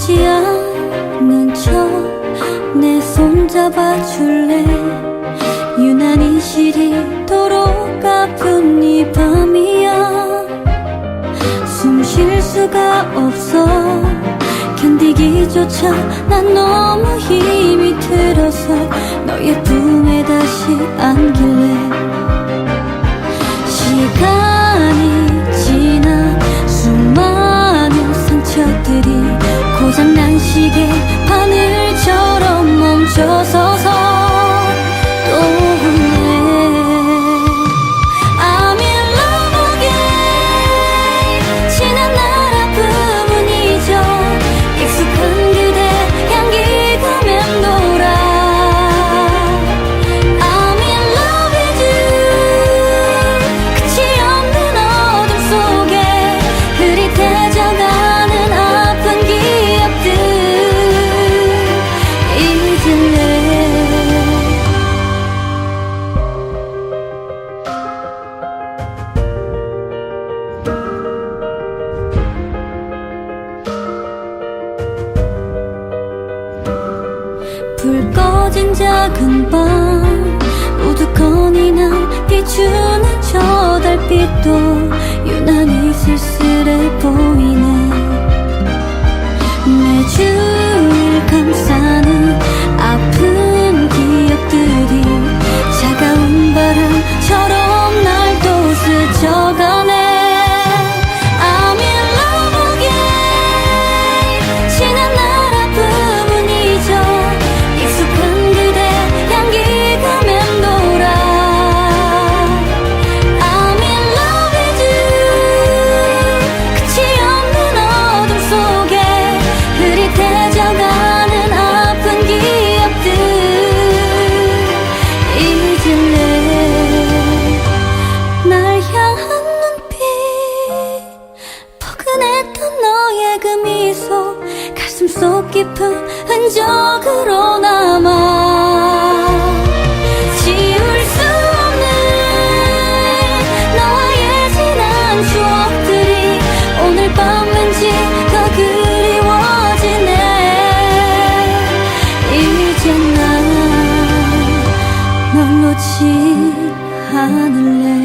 아무렇지 않은 척 내 손 잡아줄래. 유난히 시리도록 아픈 이 밤이야. 숨 쉴 수가 없어. 견디기조차 난 너무 힘이 들어서 너의 품에 다시 안길래. 시간이 지나 수많은 상처들이 고장난 시계 바늘처럼 멈춰서서 또 울래. I'm in love again. 지난 날 아픔은 잊어. 익숙한 그대 향기가 맴돌아. I'm in love with you. 끝이 없는 어둠 속에 흐릿해져가는 아픈 기억들 잊을래. 불 꺼진 작은 방 우두커니 난 비추는 저 달빛도 유난히 쓸쓸해 보이네. 내 주위를 감싸는 아픈 기억들이 차가운 바람처럼 날 또 스쳐가네. I'm in love again. 지난 날 아픔은 잊어. 익숙한 그대 향기가 맴돌아. I'm in love with you. 끝이 없는 어둠 속에 흐릿해져가는 아픈 기억들 잊을래. 날 향한 눈빛 포근했던 너의 그 미소 가슴 속 깊은 흔적으로 남아. 지울 수 없는 너와의 지난 추억들이 오늘 밤 왠지 더 그리워지네. 이젠 난 널 놓지 않을래.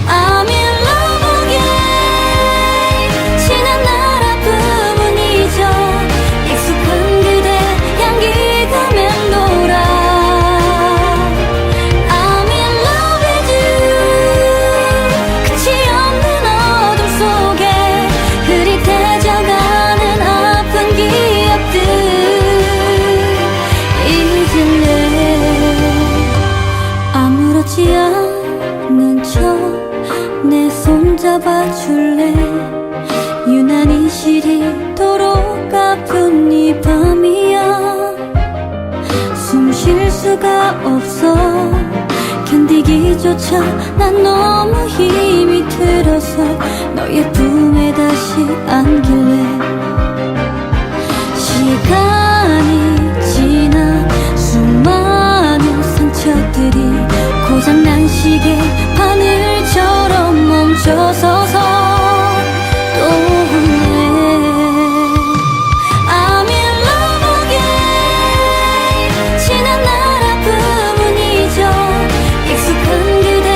I'm in love again. 지난 날 아픔은 잊어. 익숙한 그대 향기가 맴돌아. I'm in love with you. 끝이 없는 어둠 속에 흐릿해져가는 아픈 기억들 잊을래. 아무렇지 않은 척 내 손 잡아줄래. 유난히 시리도록 아픈 이 밤이야. 숨 쉴 수가 없어. 견디기조차 난 너무 힘이 들어서 너의 품에 다시 안길래. 시간이 지나 수많은 상처들이 고장난 시계 바늘처럼 멈춰서서 또 울래. I'm in love again. 지난 날 아픔은 잊어. 익숙한 그대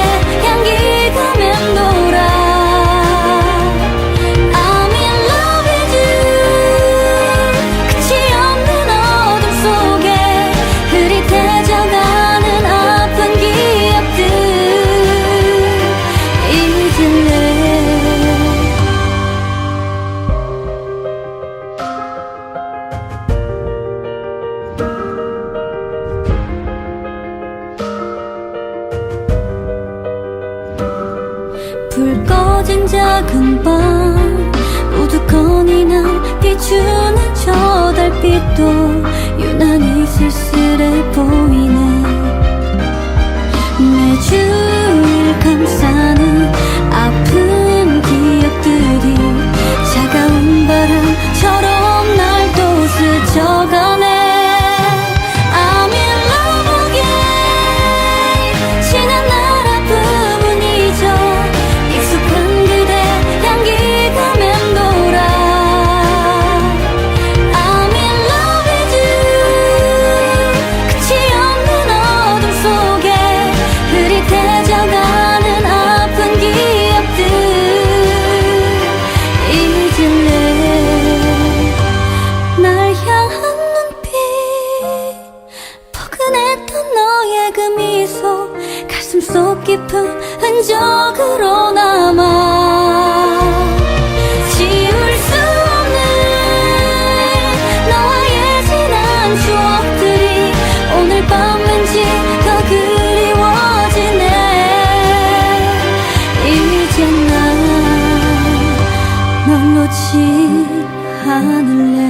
향기가 맴돌아. I'm in love with you. 끝이 없는 어둠 속에 흐릿해져가는 아픈 기억들 꺼진 작은 방 우두커니 날 비추는 저 달빛도 유난히 쓸쓸해 보이네. 매주일 감싸는 아픈 기억들이 차가운 바람처럼 날 또 스쳐가네. I'm in love again. 지난 날 아픔은 잊어 익숙한 그대 향기가 맴돌아. I'm in love with you. 끝이 없는 어둠 속에 흐릿해져가는 아픈 기억들 잊을래. 날 향한 눈빛 포근했던 너의 그 미소 가슴 속 깊은 흔적으로 남아 지울 수 없는 너와의 지난 추억들이 오늘 밤 왠지 더 그리워지네. 이제 난 널 놓지 않을래.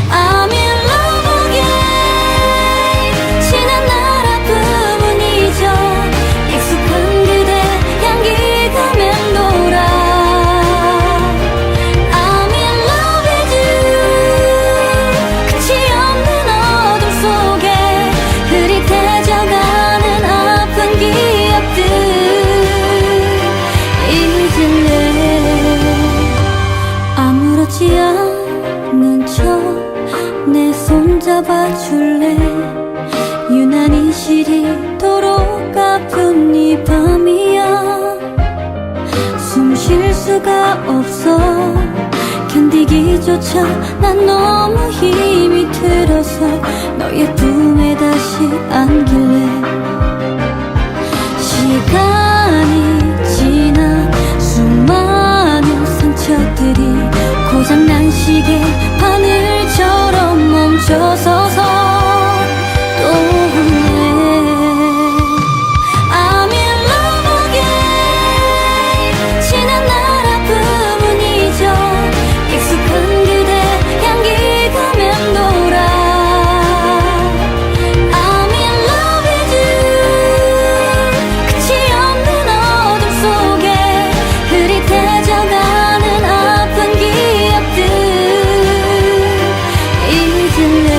I'm in love again. 지난 날 아픔은 잊어 익숙한 그대 향기가 맴돌아. I'm in love with you. 끝이 없는 어둠 속에 흐릿해져가는 아픈 기억들 잊을래. 아무렇지 않은 척 내 손 잡아줄래. 유난히 시리도록 아픈 이 밤이야. 숨 쉴 수가 없어 견디기조차 난 너무 힘이 들어서 너의 품에 다시 안길래. 시간이 지나 수많은 상처들이 고장난 시계 바늘처럼 멈춰서서 또 웃네. I'm in love again. 지난 날 아픔은 잊어 익숙한 그대 향기가 맴돌아. I'm in love with you. 끝이 없는 어둠 속에 흐릿해져가는 아픈 기억들 잊을래.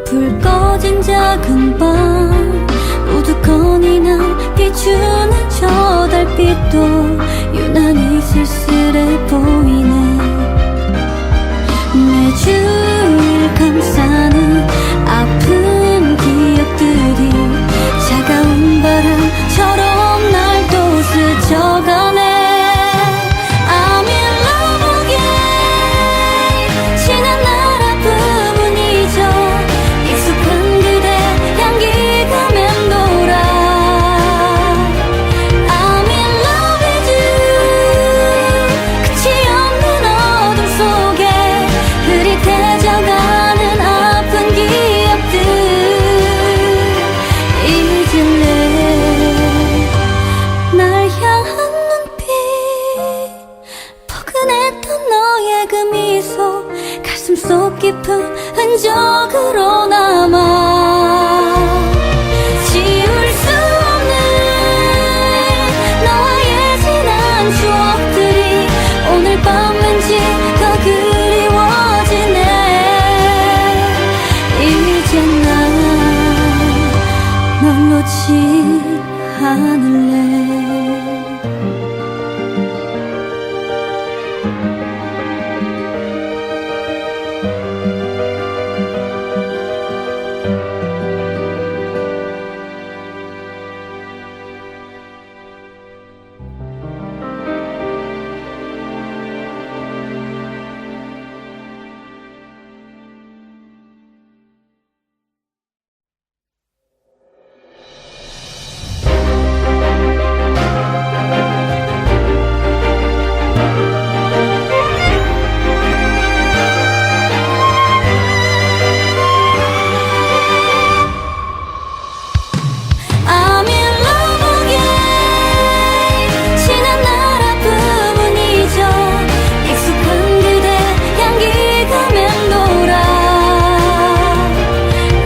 불 꺼진 작은 방 우두커니 날 비추는 저 달빛도 유난히 쓸쓸해 보이네. 매주일 감싸는 아픈 기억들이 차가운 바람처럼 날 또 스쳐가네. I'm in love again. 지난 날 아픔은 잊어 익숙한 그대 향기가 맴돌아. I'm in love with you. 끝이 없는 어둠 속에 흐릿해져가는 아픈 기억들 잊을래. 날 향한 눈빛 포근했던 너의 그 미소 가슴 속 깊은 흔적으로 남아 지울 수 없는 너와의 지난 추억들이 오늘 밤 왠지 더 그리워지네. I'm in love again. 지난 날 아픔은 잊어 익숙한 그대 향기가 맴돌아.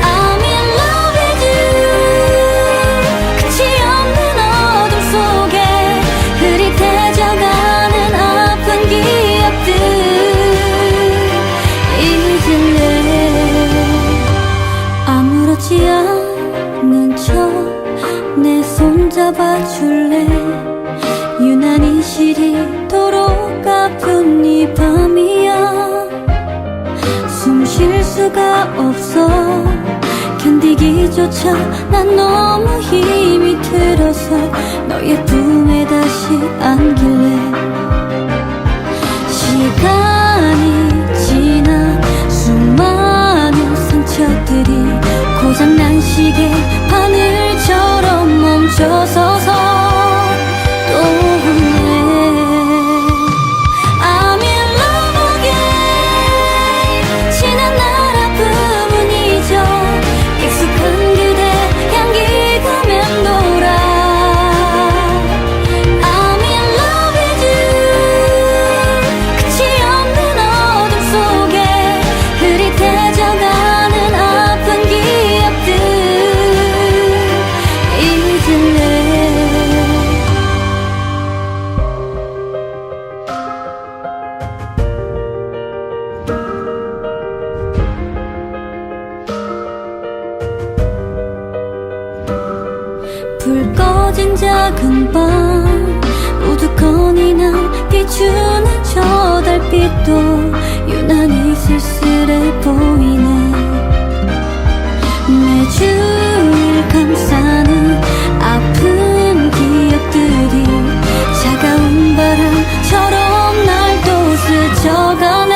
I'm in love with you. 끝이 없는 어둠 속에 흐릿해져가는 아픈 기억들 잊을래. 아무렇지 않은 척 내 손 잡아줄래. 유난히 시리도록 아픈 이 밤이야. 숨 쉴 수가 없어. 견디기조차 난 너무 힘이 들어서 너의 품에 다시 안길래. 시간이 지나 수많은 상처들이 고장난 시계 바늘처럼 멈춰서서 또 웃네. I'm in love again. 지난 날 아픔은 잊어 익숙한 그대 향기가 맴돌아. I'm in love with you. 끝이 없는 어둠 속에 흐릿해져가는 아픈 기억들 잊을래. 불 꺼진 작은 방 우두커니 날 비추는 저 달빛도 유난히 쓸쓸해 보이네. 매주일 감싸는 아픈 기억들이 차가운 바람처럼 날 또 스쳐가네.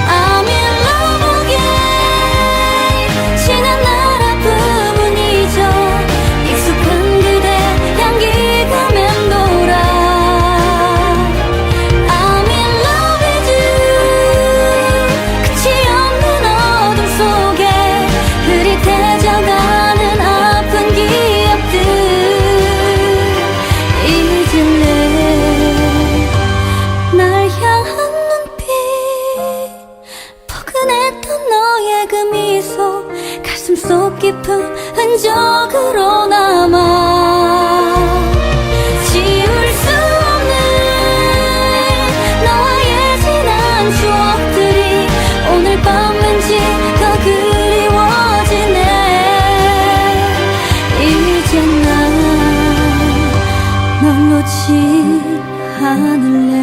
I'm in love again. 지난 날 아픔은 잊어 익숙한 그대 향기가 맴돌아. I'm in love with you. 끝이 없는 어둠 속에 흐릿해져가는 아픈 기억들 잊을래. 날 향한 눈빛 포근했던 너의 그 미소 가슴 속 깊은 흔적으로 남아. 지울 수 없는 너와의 지난 추억들이 오늘 밤 왠지 더 그리워지네. 이제 난 널 놓지 않을래.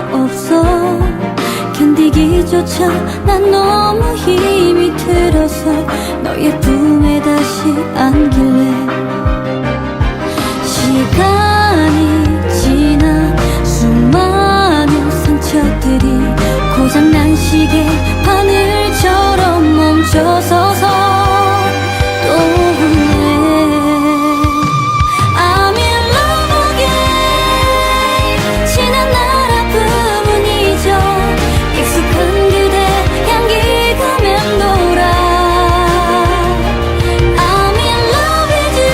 수가 없어. 견디기조차 난 너무 힘이 들어서 너의 품에 다시 안길래. 시간이 지나 수많은 상처들이 고장난 시계 바늘처럼 멈춰서서 또 웃네. I'm in love again. 지난 날 아픔은 잊어. 익숙한 그대 향기가 맴돌아. I'm in love with you.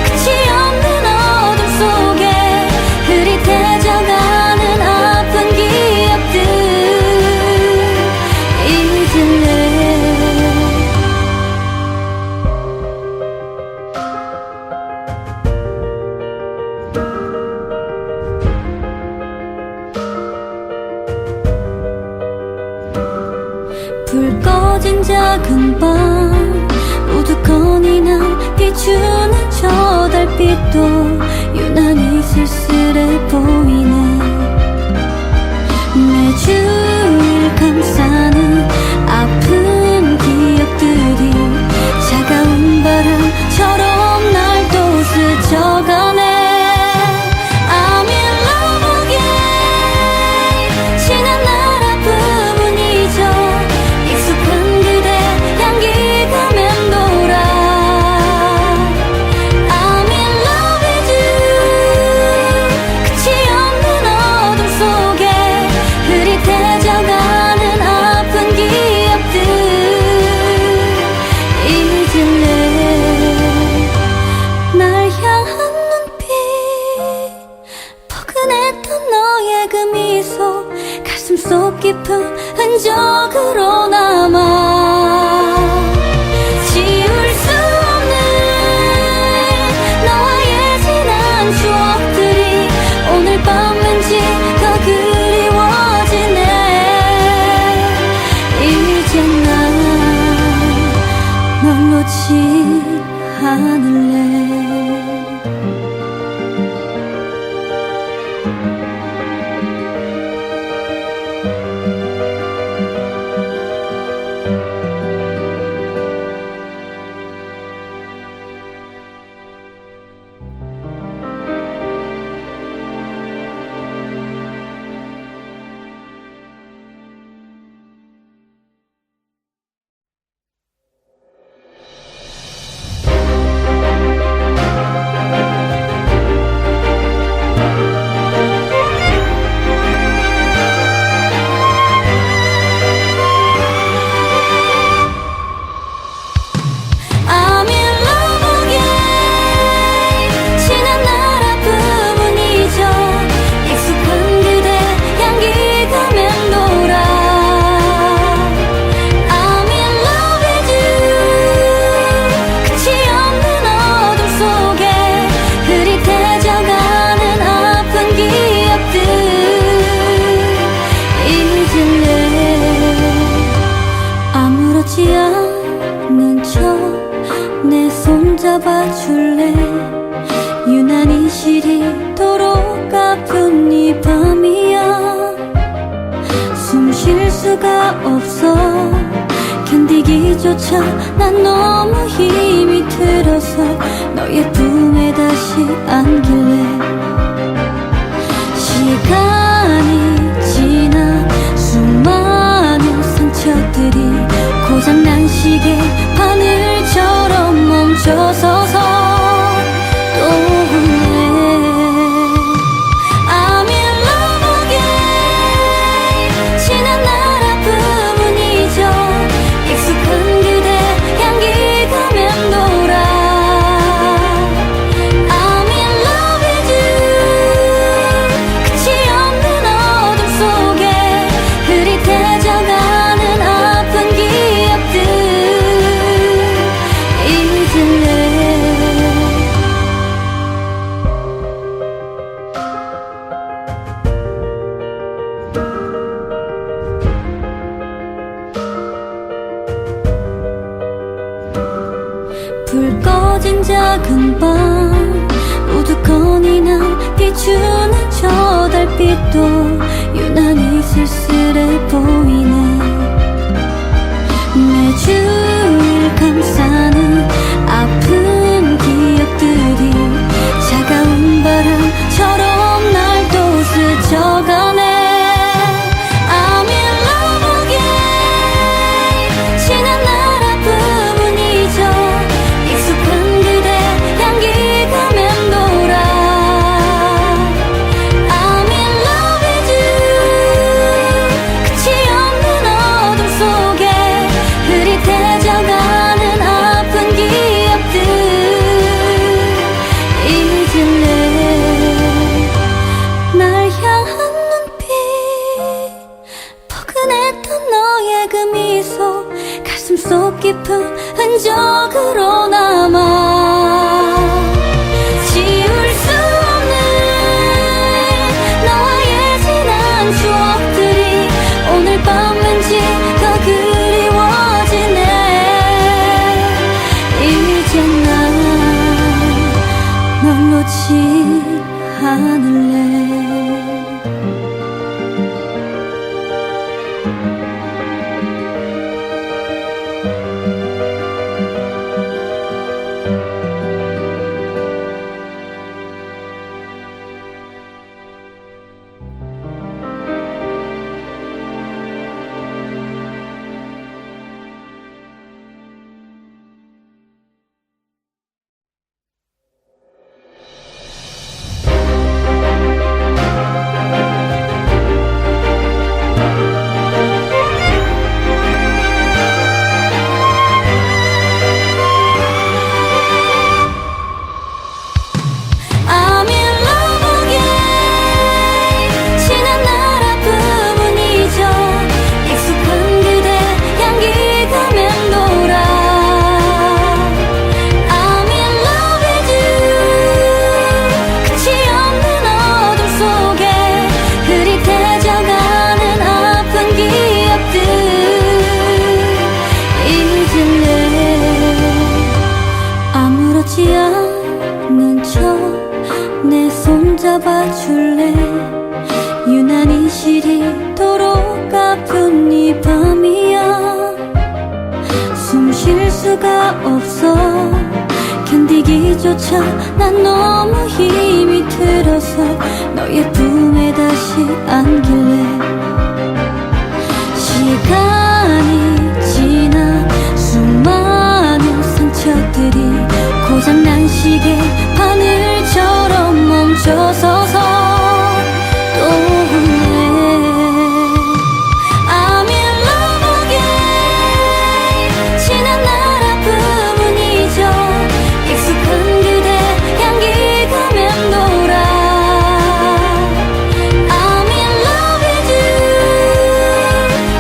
끝이 없는 어둠 속에 흐릿해져가는 아픈 기억들 잊을래. 불 꺼진 작은 방 우두커니나 비추는 저 달빛도 유난히 쓸쓸해 보이네. 내 주위를 감싸는 아픈 기억들이 차가운 바람처럼 날 또 스쳐가네. I'm in love again. 지난 날 아픔은 잊어. 익숙한 그대 향기가 맴돌아. I'm in love with you. 끝이 없는 어둠 속에 흐릿해져가는 아픈 기억들 잊을래. 날 향한 눈빛 포근했던 너의 그 미소 가슴 속 깊은 흔적으로 남아. 지울 수 없는 너와의 지난 추억들이 오늘 밤 왠지 더 그리워지네. 이젠 난 널 놓지 않을래. I'm in love again. 지난 날 아픔은 잊어. 익숙한 그대 향기가 맴돌아. I'm in love with you. 끝이 없는 어둠 속에 흐릿해져가는 아픈 기억들 잊을래. 아무렇지 않은 척 내 손 잡아줄래. 유난히 시리도록 아픈 이 밤이야. 숨 쉴 수가 없어. 견디기조차 난 너무 힘이 들어서 너의 품에 다시 안길래. 시간이 지나 수많은 상처들이 고장난 시계 바늘처럼 멈춰서서 또 웃네. I'm in love again. 지난 날 아픔은 잊어. 익숙한 그대 향기가 맴돌아. I'm in love with you. 끝이 없는 어둠 속에 흐릿해져가는 아픈 기억들 잊을래. 불 꺼진 작은 방 우두커니 날 비추는 저 달빛도 유난히 쓸쓸해 보이네. 내 주위를 감싸는 아픈 기억들이 차가운 바람처럼 날 또 스쳐가네. I'm in love again. 지난 날 아픔은 잊어 익숙한 그대 향기가 맴돌아. I'm in love with you. 끝이 없는 어둠 속에 흐릿해져가는 아픈 기억들 잊을래. 날 향한 눈빛 포근했던 너의 그 미소 가슴 속 깊은 흔적으로 남아. 지울 수 없는 너와의 지난 추억들이 오늘 밤 왠지 더 그리워지네. 이젠 난 널 놓지 않을래. I'm in love again. 지난 날 아픔은 잊어 익숙한 그대 향기가 맴돌아. I'm in love with you. 끝이 없는 어둠 속에 흐릿해져가는 아픈 기억들 잊을래. 아무렇지 않은 척 내 손 잡아줄래. 유난히 시리도록 아픈 이 밤이야. 숨 쉴 수가 없어. 견디기조차 난 너무 힘이 들어서 너의 품에 다시 안길래. 시간이 지나 수많은 상처들이 고장난 시계 바늘처럼 멈춰서서 또 웃네. I'm in love again. 지난 날 아픔은 잊어 익숙한 그대 향기가 맴돌아. I'm in love with you.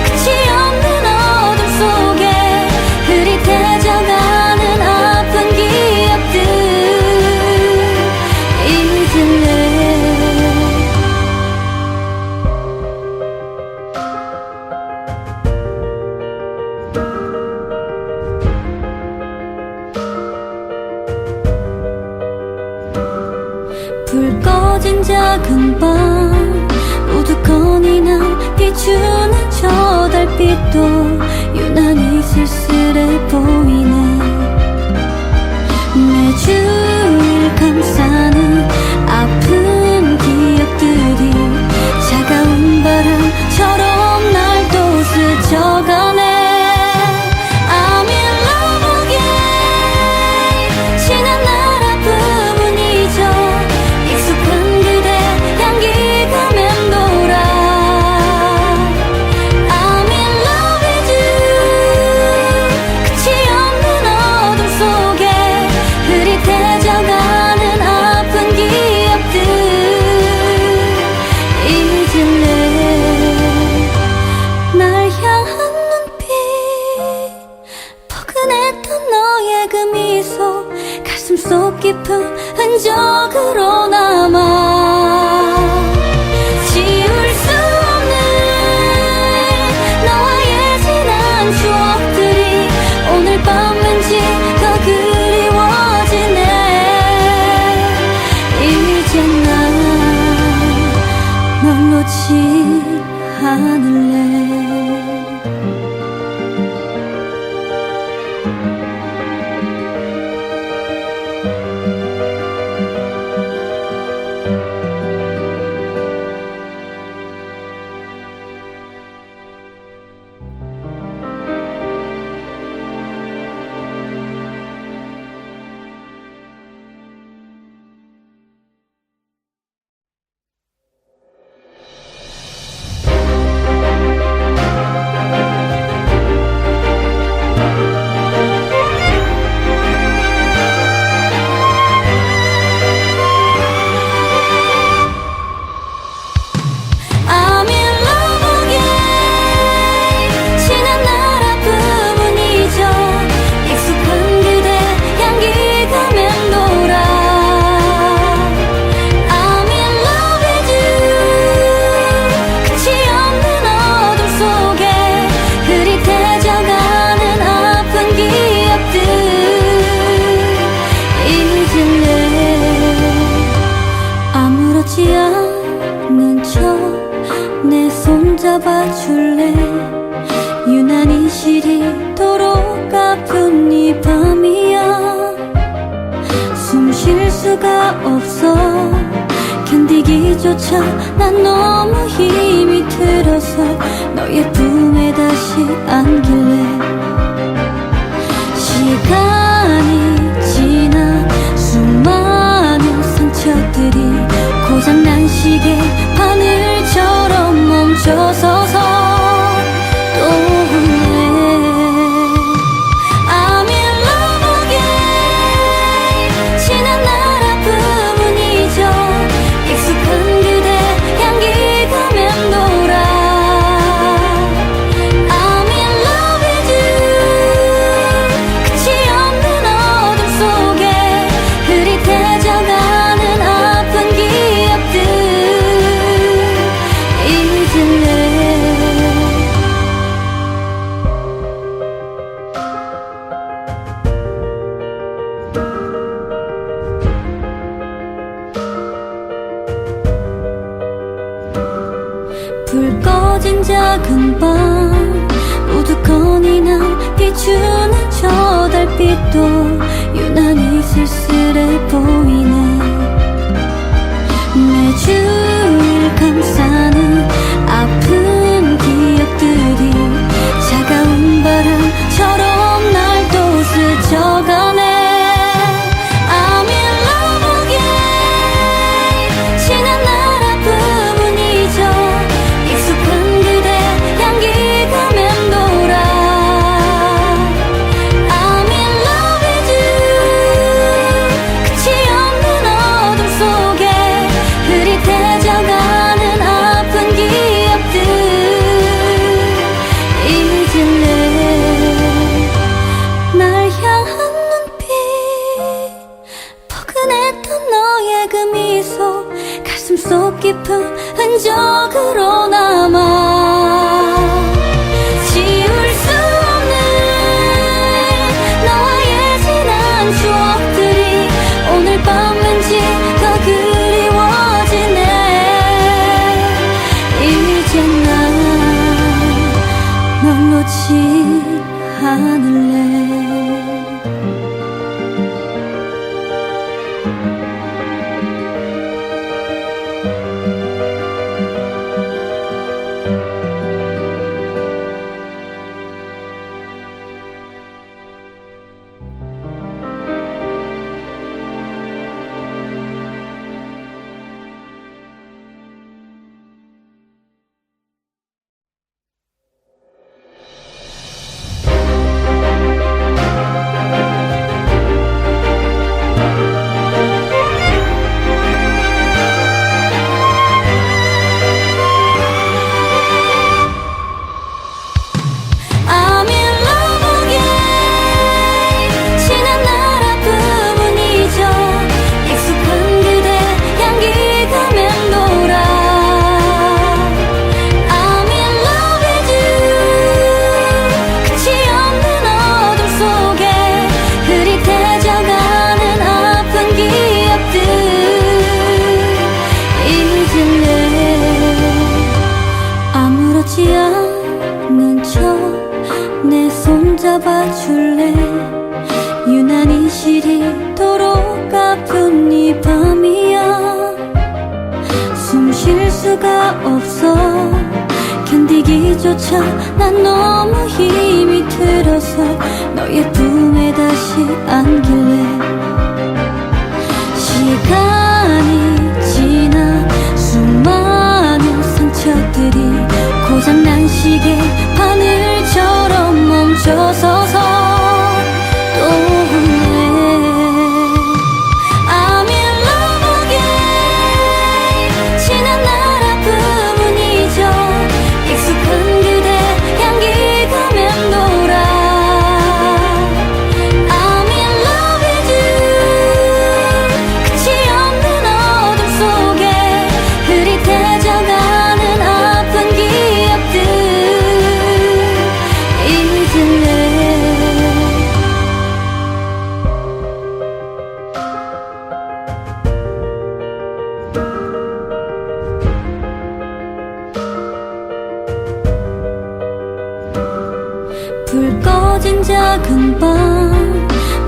끝이 없는 어둠 속에 흐릿해져가는 아픈 기억들 잊을래. 불 꺼진 작은 방 우두커니 날 비추는 저 달빛도 유난히 쓸쓸해 보이네. 내 주위를 감싸는 아픈 기억들이 차가운 바람처럼 날 또 스쳐가네. I'm in love again. 지난 날 아픔은 잊어 익숙한 그대 향기가 맴돌아. I'm in love with you. 끝이 없는 어둠 속에 흐릿해져가는 아픈 기억들 잊을래. 날 향한 눈빛 포근했던 너의 그 미소 가슴 속 깊은 흔적으로 남아. 지울 수 없는 너와의 지난 추억들이 오늘 밤 왠지 더 그리워지네. 않을래. I'm in love again. 지난 날 아픔은 잊어 익숙한 그대 향기가 맴돌아. I'm in love with you. 끝이 없는 어둠 속에 흐릿해져가는 아픈 기억들 잊을래. 아무렇지 않은 척 내 손 잡아줄래. 유난히 시리도록 아픈 이 밤이야. 숨 쉴 수가 없어. 견디기조차 난 너무 힘이 들어서 너의 품에 다시 안길래. 시간이 지나 수많은 상처들이 고장난 시계 바늘처럼 멈춰서서 또 울래. I'm in love again. 지난 날 아픔은 잊어 익숙한 그대 향기가 맴돌아. I'm in love with you. 끝이 없는 어둠 속에 흐릿해져가는 아픈 기억들 잊을래. 불 꺼진 작은 방 우두커니 난 비추는 저 달빛도 유난히 쓸쓸해 보이네. 내 주위를 감싸는 아픈 기억들이 차가운 바람처럼 날 또 스쳐가네. I'm in love again. 지난 날 아픔은 잊어 익숙한 그대 향기가 맴돌아. I'm in love with you. 끝이 없는 어둠 속에 흐릿해져가는 아픈 기억들 잊을래. 날 향한 눈빛 포근했던 너의 그 미소 가슴 속 깊은 흔적으로 남아. 지울 수 없는 너와의 지난 추억들이 오늘 밤 왠지 더 그리워지네. 이제 난 널 놓지 않을래. 견디기조차 난 너무 힘이 들어서 너의 품에 다시 안길래 시간이 지나 수많은 상처들이 고장난 시계 바늘처럼 멈춰서서 또 웃네. I'm in love again. 지난 날 아픔은 잊어 익숙한 그대 향기 가면돌아. I'm in love with you. 끝이 없는 어둠 속에 흐릿해져가는 아픈 기억들 잊을래. 불 꺼진 작은 방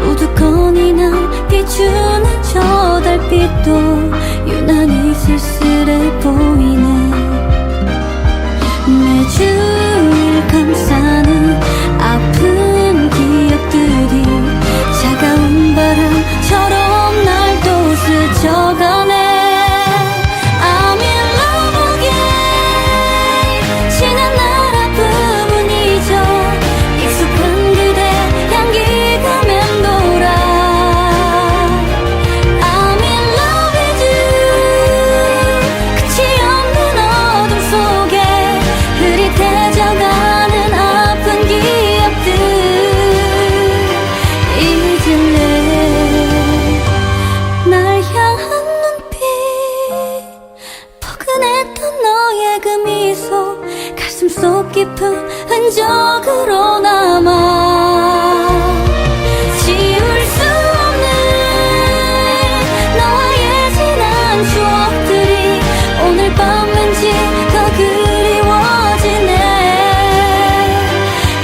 우두커니나 비추는 저 달빛도 유난히 쓸쓸해 보이네. 매주일 감싸는 아픈 기억들이 차가운 바람처럼 날 또 스쳐가네. I'm in love again. 지난 날 아픔은 잊어 익숙한 그대 향기 가면돌아. I'm in love with you. 끝이 없는 어둠 속에 흐릿해져가는 아픈 기억들 잊을래. 날 향한 눈빛 포근했던 너의 그 미소 가슴 속 깊은 흔적으로 남아 지울 수 없는 너와의 지난 추억들이 오늘 밤 왠지 더 그리워지네.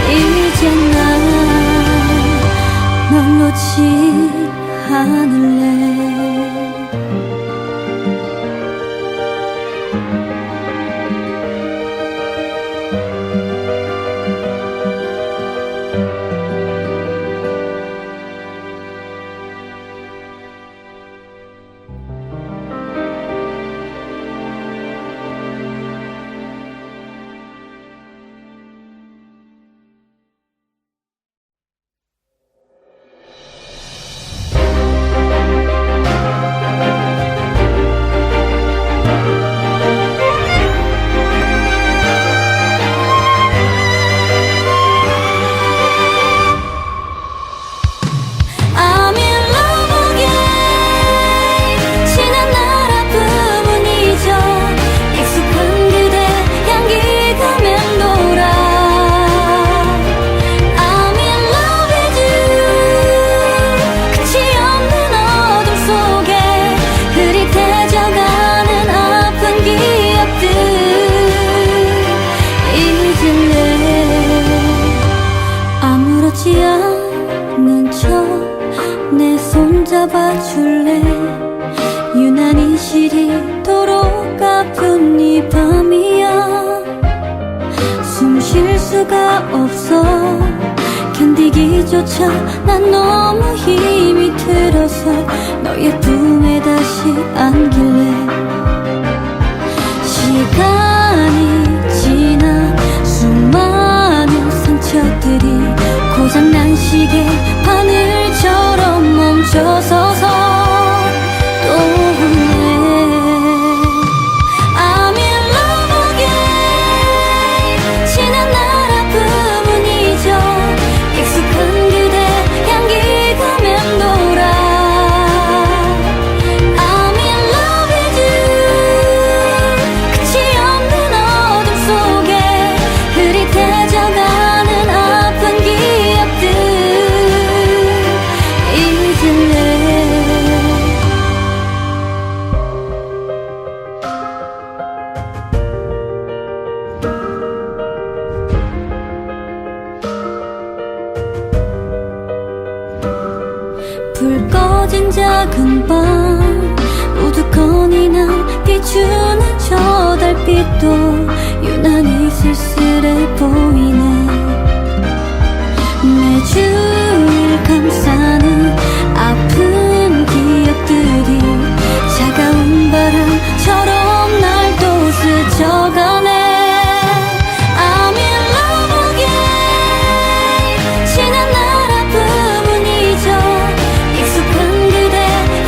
이제 난 널 놓지 않을래. I'm in love again. 지난 날 아픔은 잊어 익숙한 그대 향기 가면돌아. I'm in love with you. 끝이 없는 어둠 속에 흐릿해져가는 아픈 기억들 잊을래. 아무렇지 않은 척 내 손 잡아줄래. 유난히 시리도록 아픈 이 밤이야. 숨 쉴 수가 없어 견디기조차 난 너무 힘이 들어서 너의 품에 다시 안길래 시간이 지나 수많은 상처들이 고장난 시계 바늘처럼 멈춰서서 또 웃네. I'm in love again. 지난 날 아픔은 잊어 익숙한 그대 향기 가면돌아. I'm in love with you. 끝이 없는 어둠 속에 흐릿해져가는 아픈 기억들 잊을래. 불 꺼진 작은 방 우두커니나 비추는 저 달빛도 유난히 쓸쓸해 보이네. 매주 일 감싸는 아픈 기억들이 차가운 바람처럼 날 또 스쳐가네. I'm in love again. 지난 날 아픔은 잊어 익숙한 그대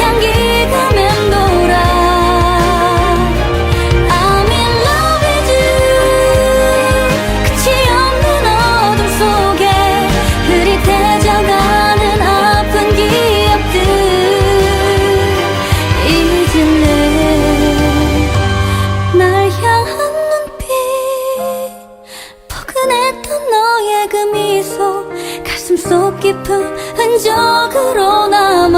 향기가 맴돌아. I'm in love with you. 끝이 없는 어둠 속에 흐릿해져가는 아픈 기억들 잊을래. 날 향한 눈빛 포근했던 너의 그 미소 가슴 속 깊은 흔적으로 남아.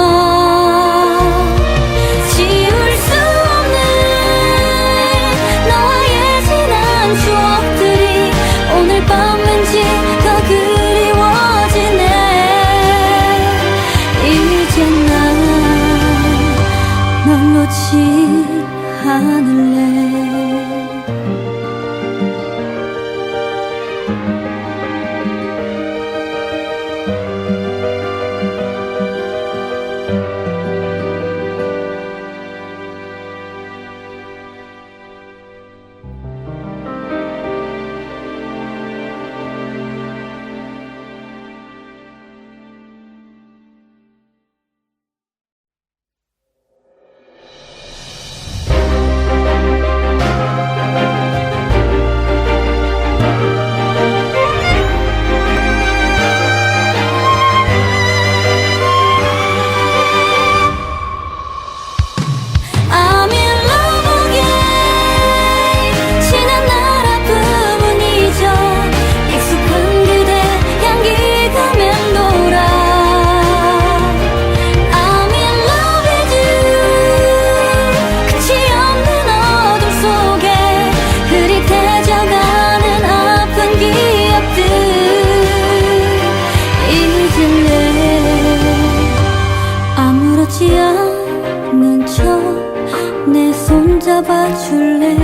지울 수 없는 너와의 지난 추억들이 오늘 밤 왠지 더 그리워지네. 이제 난 널 놓지 않을래. I'm in love again. 지난 날 아픔은 잊어 익숙한 그대 향기가 맴돌아. I'm in love with you. 끝이 없는 어둠 속에 흐릿해져가는 아픈 기억들 잊을래. 아무렇지 않은 척 내 손 잡아줄래.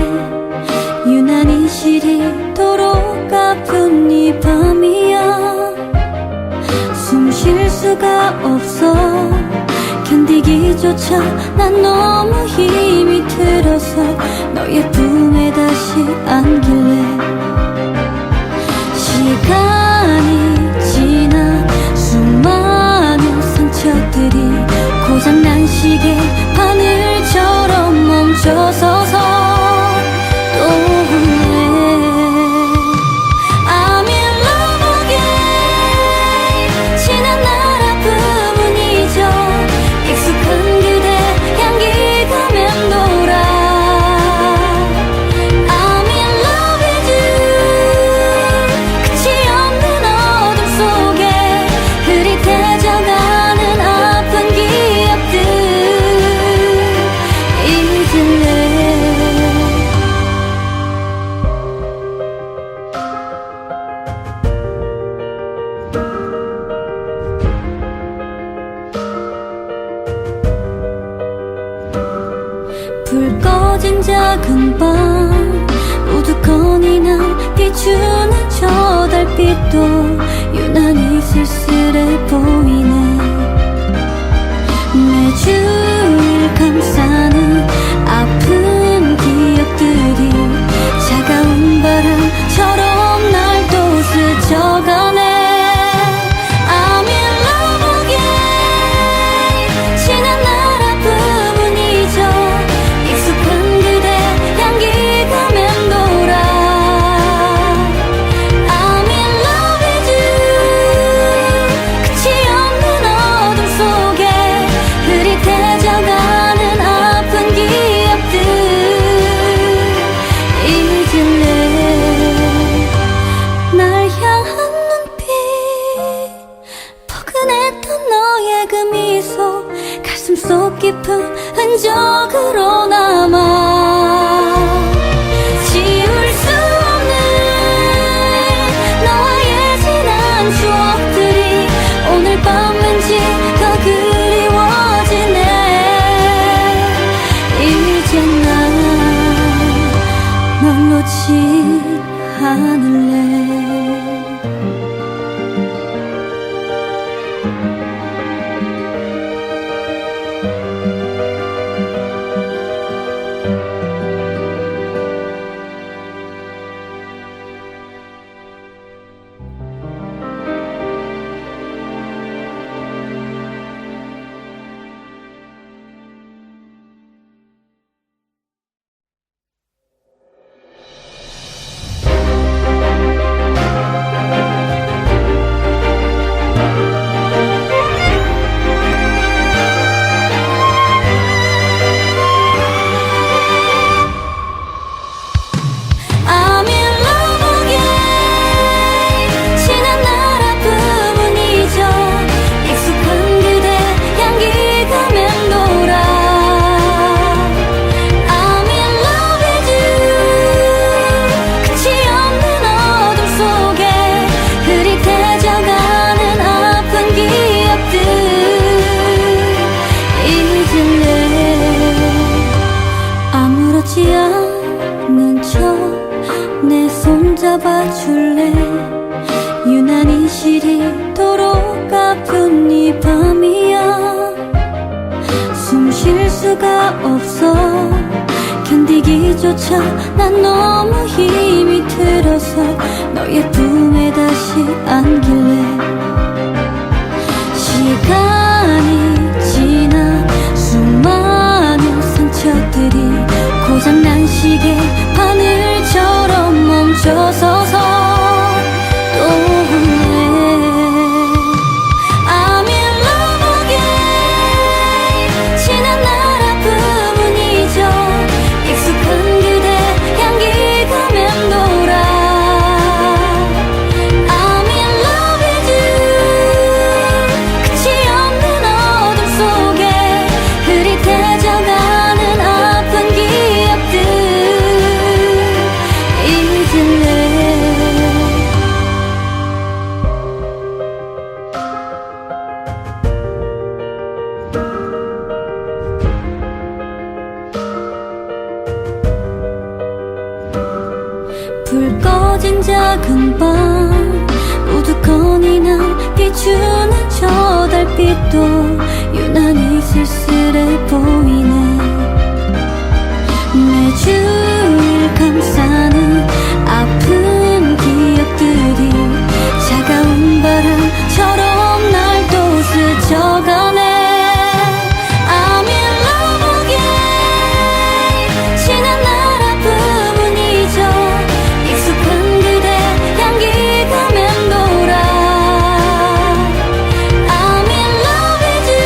유난히 시리도록 아픈 이 밤이야. 숨 쉴 수가 없어. 견디기조차 난 너무 힘이 들어서 너의 품에 다시 안길래. 시간이 지나 수많은 상처들이 고장난 시계 바늘처럼 멈춰서서 또 울래. I'm in love again. 지난 날 아픔은 잊어 익숙한 그대 향기가 맴돌아. I'm in love with you. 끝이 없는 어둠 속에 흐릿해져가는 아픈 기억들 잊을래. 불 꺼진 작은 방 우두커니 날 비추는 저 달빛도 유난히 쓸쓸해 보이네. 매주 일 감싸는 아픈 기억들이 차가운 바람처럼 날 또 스쳐가네. I'm in love again. 지난 날 아픔은 잊어 익숙한 그대 향기가 맴돌아. I'm in love with you. 끝이 없는 어둠 속에 흐릿해져가는 아픈 기억들 잊을래. 날 향한 눈빛 포근했던 너의 그 미소 가슴 속 깊은 흔적으로 남아. 지울 수 없는 너와의 지난 추억들이 오늘 밤 왠지 더 그리워지네. 이제 난 널 놓지 견디기조차 난 너무 힘이 들어서 너의 품에 다시 안길래 시간이 지나 수많은 상처들이 고장난 시계 바늘처럼 멈춰서서 또 후회 I'm in love again 지난 날 아픔은 잊어 익숙한 그대 향기가 맴돌아 I'm in love with you 끝이 없는 어둠 속에 흐릿해져가는 아픈 기억들 잊을래 불 꺼진 작은 방 우두커니나 비추는 저 달빛도 유난히 쓸쓸해 보이네 내 주위를 감싸는 아픈 기억들이 차가운 바람처럼 날 또 스쳐가네 I'm in love again 지난 날 아픔은 잊어 익숙한 그대 향기가 맴돌아 I'm in love with you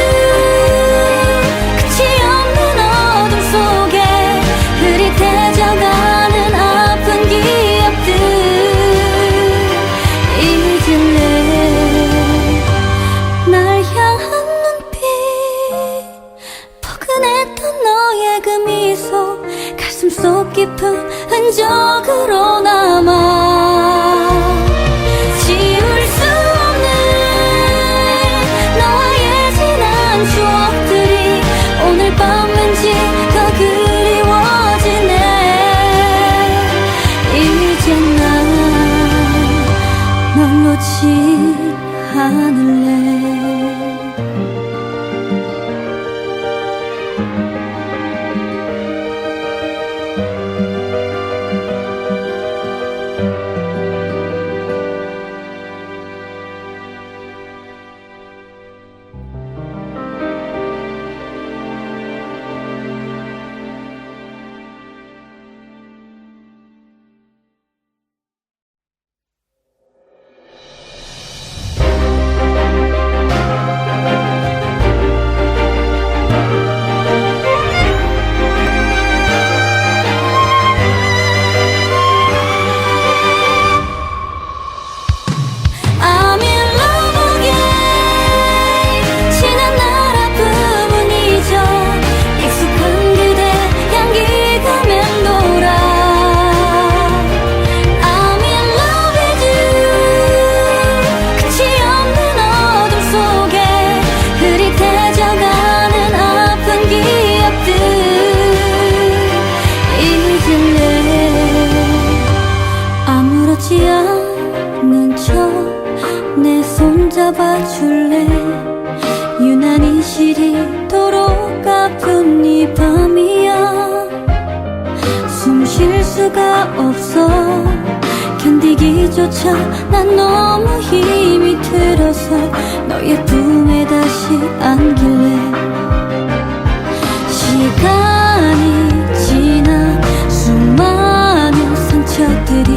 끝이 없는 어둠 속에 흐릿해져가는 아픈 기억들 잊을래 날 향한 눈빛 포근했던 너의 그 미소 가슴 속 깊은 흔적으로 남아 지울 수 없는 너와의 지난 추억들이 오늘 밤 왠지 더 그리워지네 이젠 난 널 놓지 않을래 I'm in love again 지난 날 아픔은 잊어 익숙한 그대 향기가 맴돌아 I'm in love with you 끝이 없는 어둠 속에 흐릿해져가는 아픈 기억들 잊을래 아무렇지 않은 척 내 손 잡아줄래 유난히 시리도록 아픈 이 밤이야 숨 쉴 수가 없어 견디기조차 난 너무 힘이 들어서 너의 품에 다시 안길래 시간이 지나 수많은 상처들이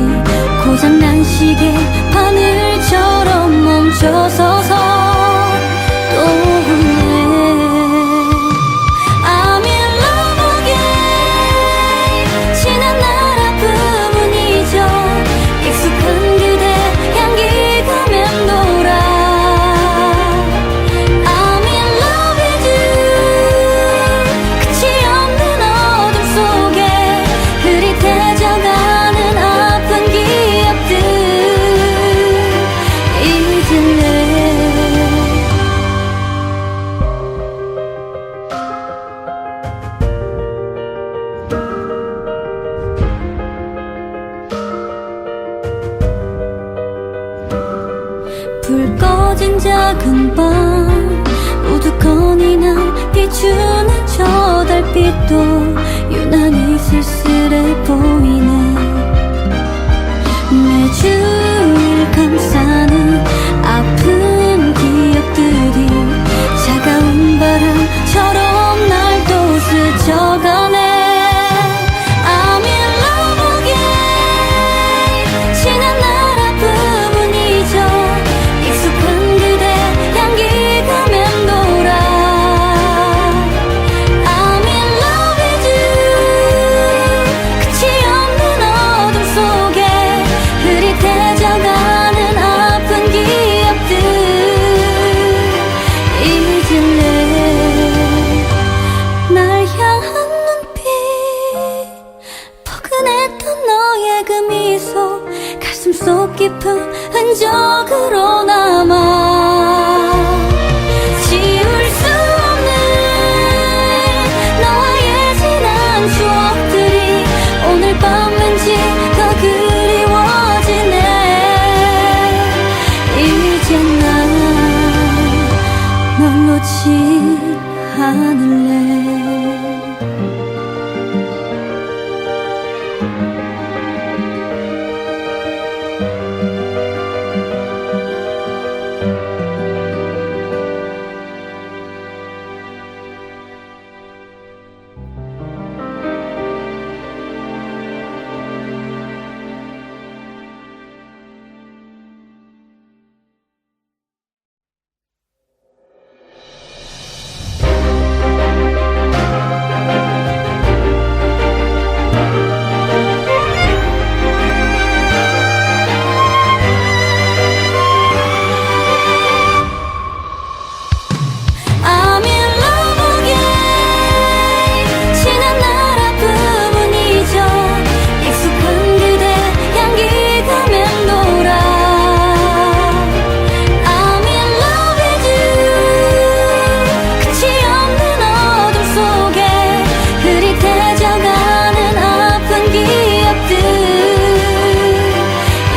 고장난 시계 바늘처럼 멈춰서서 또 후회 I'm in love again 지난 날 아픔은 잊어 익숙한 그대 향기가 맴돌아 I'm in love with you 끝이 없는 어둠 속에 흐릿해져가는 아픈 기억들 잊을래 불 꺼진 작은 방 우두커니나 비추는 저 달빛도 유난히 쓸쓸해 보이네. 매주일 감싸는 아픈 기억들이 차가운 바람처럼 날 또 스쳐가네. I'm in love again. 지난 날 아픔은 잊어 익숙한 그대 향기가 맴돌아. I'm in love with you. 끝이 없는 어둠 속에 흐릿해져가는 아픈 기억들 잊을래. 날 향한 눈빛 포근했던 너의 그 미소 가슴 속 깊은 흔적으로 남아. 지울 수 없는 너와의 지난 추억들이 오늘 밤 왠지 더 그리워지네. 이젠 난 널 놓지 않을래. I'm in love again. 지난 날 아픔은 잊어 익숙한 그대 향기가 맴돌아. I'm in love with you. 끝이 없는 어둠 속에 흐릿해져가는 아픈 기억들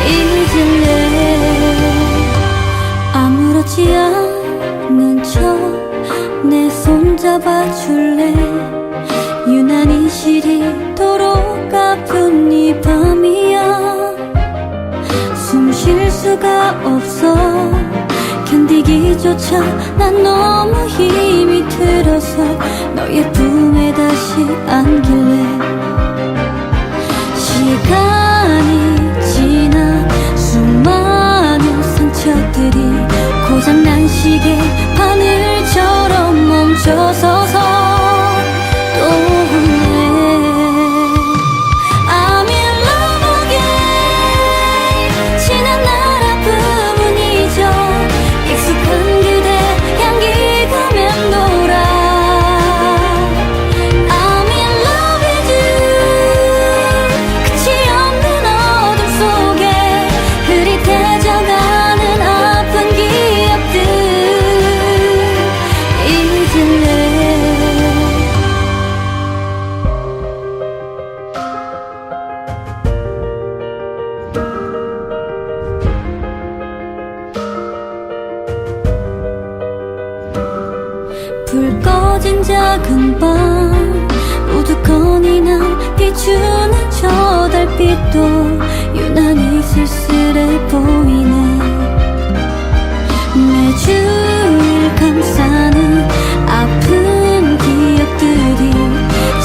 잊을래. 아무렇지 않은 척 내 손 잡아줄래. 유난히 시리도록 아픈 이 밤이야. 숨 쉴 수가 없어. 견디기조차 난 너무 힘이 들어서 너의 품에 다시 안길래. 시간이 지나 수많은 상처들이 고장난 시계 바늘처럼 멈춰서서 또 웃네. I'm in love again. 지난 날 아픔은 잊어 익숙한 그대 향기가 맴돌아. I'm in love with you. 끝이 없는 어둠 속에 흐릿해져가는 아픈 기억들 잊을래. 불 꺼진 작은 방 우두커니 날 비추는 저 달빛도 유난히 쓸쓸해 보이네. 매주일 감싸는 아픈 기억들이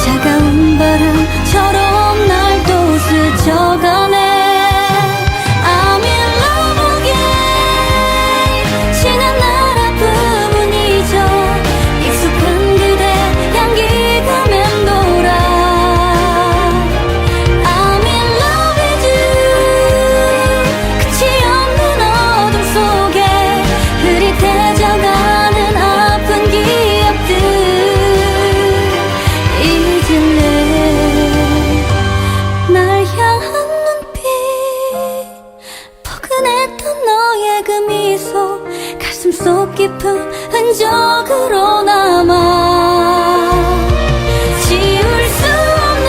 차가운 바람처럼 날 또 스쳐가네. I'm in love again. 지난 날 아픔은 잊어 익숙한 그대 향기가 맴돌아. I'm in love with you. 끝이 없는 어둠 속에 흐릿해져가는 아픈 기억들 잊을래. 날 향한 눈빛 포근했던 너의 그 미소 가슴 속 깊은 흔적으로 남아. 지울 수 없는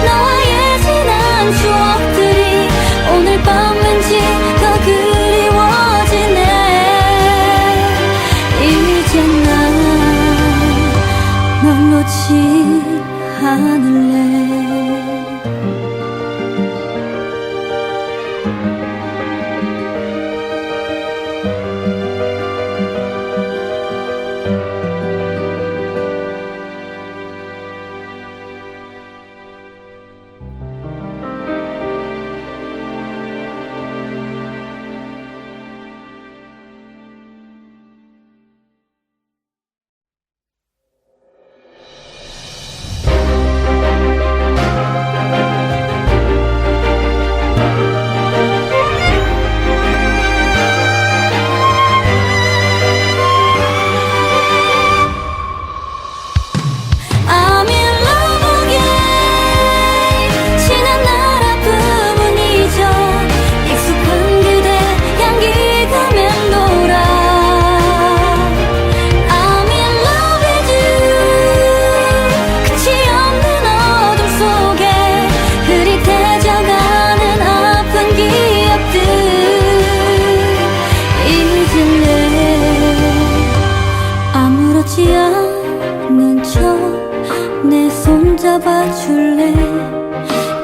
너와의 지난 추억들이 오늘 밤 왠지 더 그리워지네. 이젠 난 널 놓지 손잡아줄래.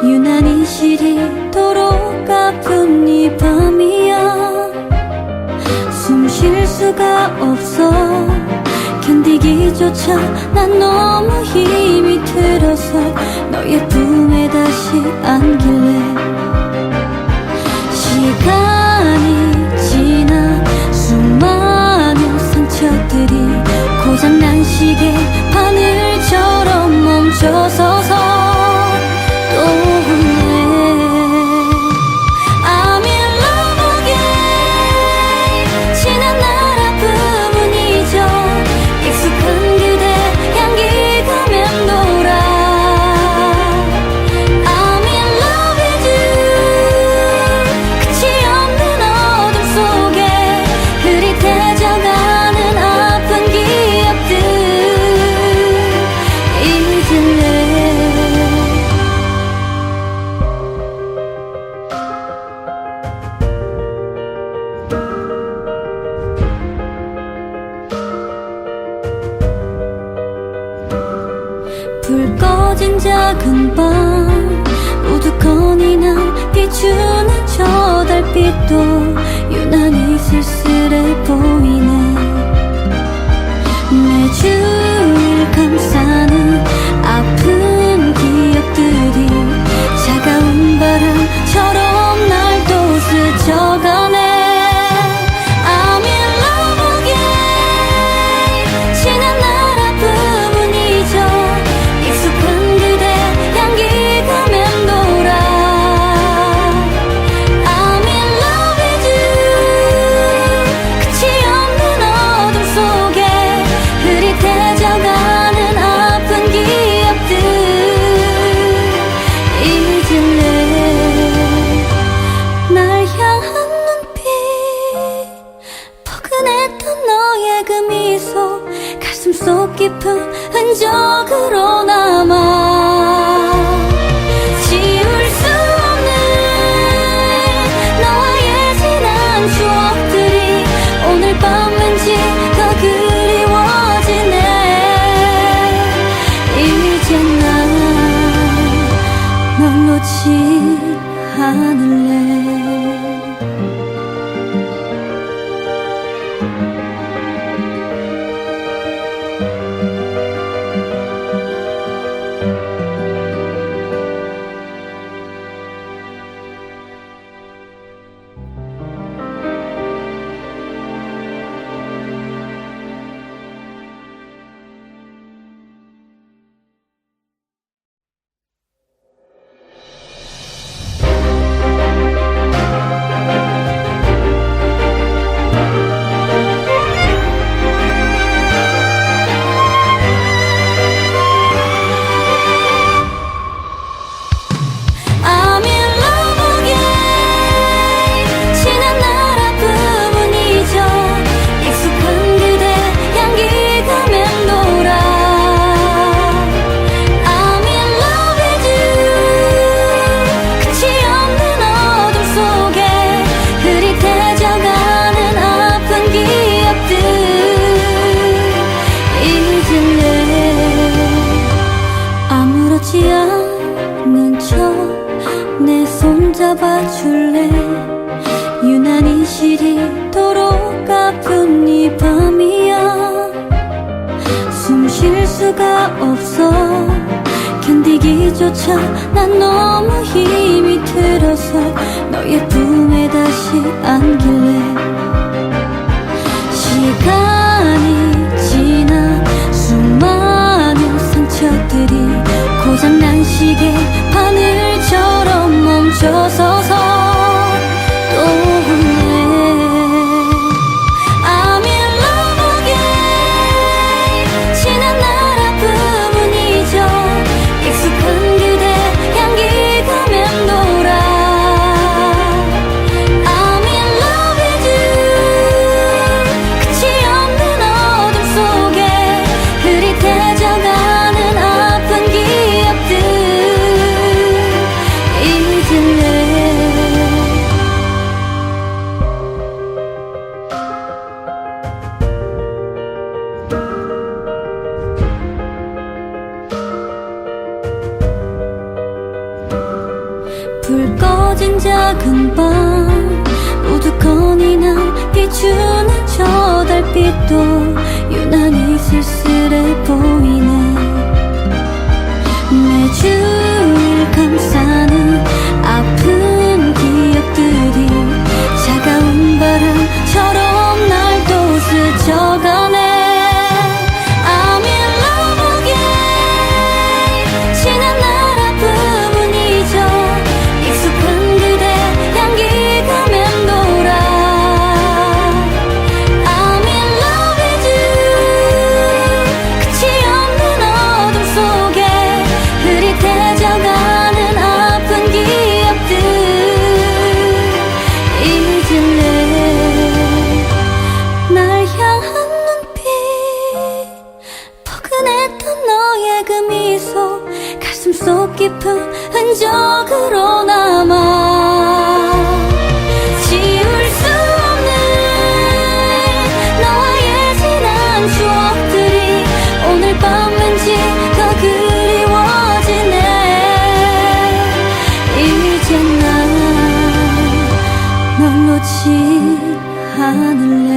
유난히 시리도록 아픈 이 밤이야. 숨 쉴 수가 없어. 견디기조차 난 너무 힘이 들어서 너의 품에 다시 안길래. 시간이 지나 수많은 상처들이 고장난 시계 바늘처럼 멈춰서서 또 울래. I'm in love again. 지난 날 아픔은 잊어. 익숙한 그대 향기가 맴돌아. I'm in love with you. 끝이 없는 어둠 속에 흐릿해져가는 아픈 기억들 잊을래. 불 꺼진 작은 방 우두커니 비추는 저 달빛도 유난히 쓸쓸해 보이네. 내 주위를 감싸는 아픈 기억들이 차가운 바람처럼 날 또 스쳐가네. I'm in love again. 지난 날 아픔은 잊어. 익숙한 그대 향기가 맴돌아. I'm in love with you. 끝이 없는 어둠 속에 흐릿해져가는 아픈 기억들 잊을래. 날 향한 눈빛 포근했던 너의 그 미소 가슴 속 깊은 흔적으로 남아. 지울 수 없는 너와의 지난 추억들이 오늘 밤 왠지 더 그리워지네. 이제 난 널 놓지 않을래. I'm in love again. 지난 날 아픔은 잊어. 익숙한 그대 향기가 맴돌아. I'm in love with you. 끝이 없는 어둠 속에 흐릿해져가는 아픈 기억들 잊을래. 아무렇지 않은 척 내 손 잡아줄래. 유난히 시리도록 아픈 이 밤이야. 숨 쉴 수가 없어. 견디기조차 난 너무 힘이 들어서 너의 품에 다시 안길래. 시간이 지나 수많은 상처들이 고장난 시계 바늘처럼 멈춰서서 또 울래. I'm in love again. 지난 날 아픔은 잊어. 익숙한 그대 향기가 맴돌아. I'm in love 널 놓지 않을래.